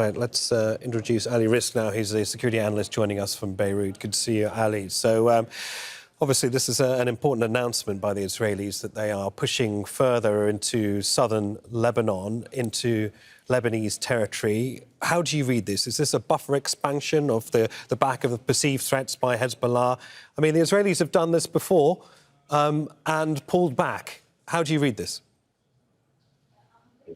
Right, let's introduce Ali Rizk now. He's a security analyst joining us from Beirut. Good to see you, Ali. So, obviously, this is an important announcement by the Israelis that they are pushing further into southern Lebanon, into Lebanese territory. How do you read this? Is this a buffer expansion of the back of the perceived threats by Hezbollah? I mean, the Israelis have done this before and pulled back. How do you read this?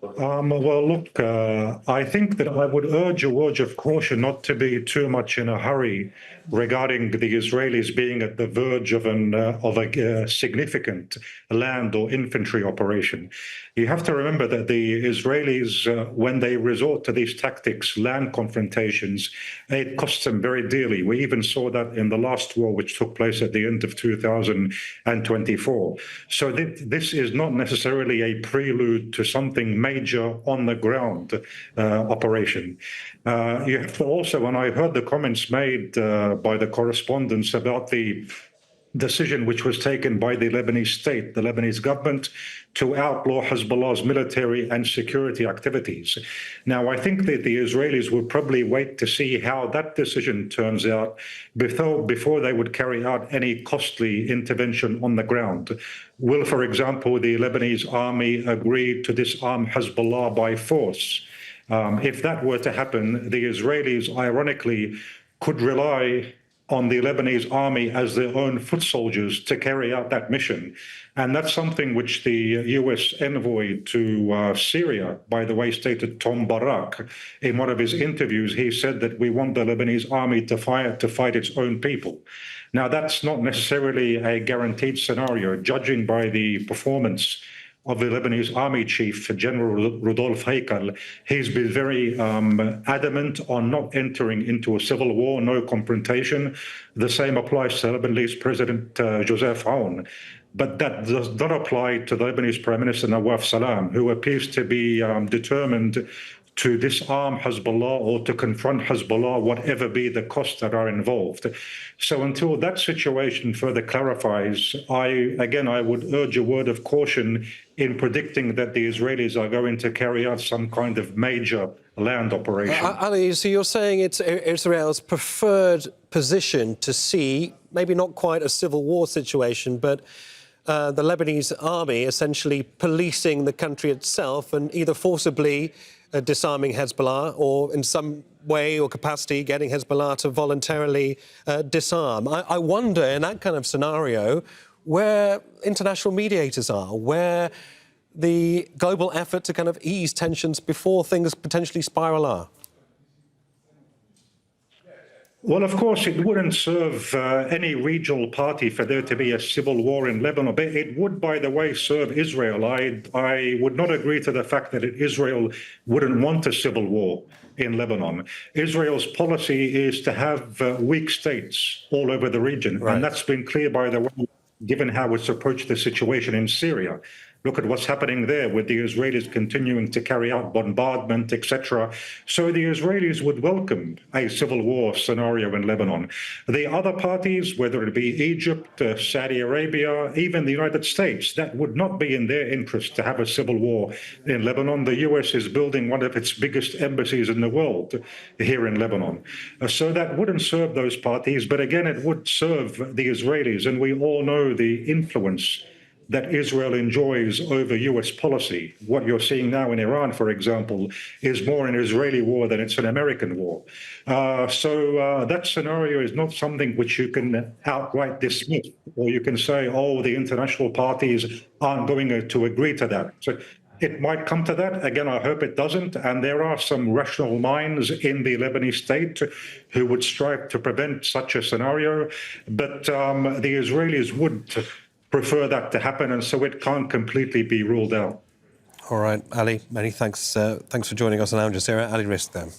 Well, look, I think that I would urge a word of caution not to be too much in a hurry regarding the Israelis being at the verge of a significant land or infantry operation. You have to remember that the Israelis, when they resort to these tactics, land confrontations, it costs them very dearly. We even saw that in the last war, which took place at the end of 2024. So this is not necessarily a prelude to something major on the ground operation. You have to also, when I heard the comments made by the correspondents about the decision which was taken by the Lebanese state, the Lebanese government, to outlaw Hezbollah's military and security activities. Now, I think that the Israelis would probably wait to see how that decision turns out before they would carry out any costly intervention on the ground. Will, for example, the Lebanese army agree to disarm Hezbollah by force? If that were to happen, the Israelis, ironically, could rely on the Lebanese army as their own foot soldiers to carry out that mission. And that's something which the US envoy to Syria, by the way, stated, Tom Barak, in one of his interviews. He said that we want the Lebanese army to fight its own people. Now, that's not necessarily a guaranteed scenario, judging by the performance of the Lebanese army chief, General Rudolf Haikal. He's been very adamant on not entering into a civil war, no confrontation. The same applies to Lebanese President Joseph Aoun. But that does not apply to the Lebanese Prime Minister Nawaf Salam, who appears to be determined to disarm Hezbollah or to confront Hezbollah, whatever be the costs that are involved. So until that situation further clarifies, I would urge a word of caution in predicting that the Israelis are going to carry out some kind of major land operation. Ali, so you're saying it's Israel's preferred position to see, maybe not quite a civil war situation, but the Lebanese army essentially policing the country itself and either forcibly disarming Hezbollah or in some way or capacity getting Hezbollah to voluntarily disarm. I wonder, in that kind of scenario, where international mediators are, where the global effort to kind of ease tensions before things potentially spiral are. Well, of course, it wouldn't serve any regional party for there to be a civil war in Lebanon. But it would, by the way, serve Israel. I would not agree to the fact that Israel wouldn't want a civil war in Lebanon. Israel's policy is to have weak states all over the region. Right. And that's been clear, by the way, given how it's approached the situation in Syria. Look at what's happening there with the Israelis continuing to carry out bombardment, etc. So the Israelis would welcome a civil war scenario in Lebanon. The other parties, whether it be Egypt, Saudi Arabia, even the United States, that would not be in their interest to have a civil war in Lebanon. The US is building one of its biggest embassies in the world here in Lebanon. So that wouldn't serve those parties, but again, it would serve the Israelis. And we all know the influence that Israel enjoys over US policy. What you're seeing now in Iran, for example, is more an Israeli war than it's an American war. So that scenario is not something which you can outright dismiss, or you can say, oh, the international parties aren't going to agree to that. So it might come to that. Again, I hope it doesn't. And there are some rational minds in the Lebanese state who would strive to prevent such a scenario. But the Israelis would prefer that to happen, and so it can't completely be ruled out. All right, Ali, many thanks. Thanks for joining us on Al Jazeera. Ali Rizk, then.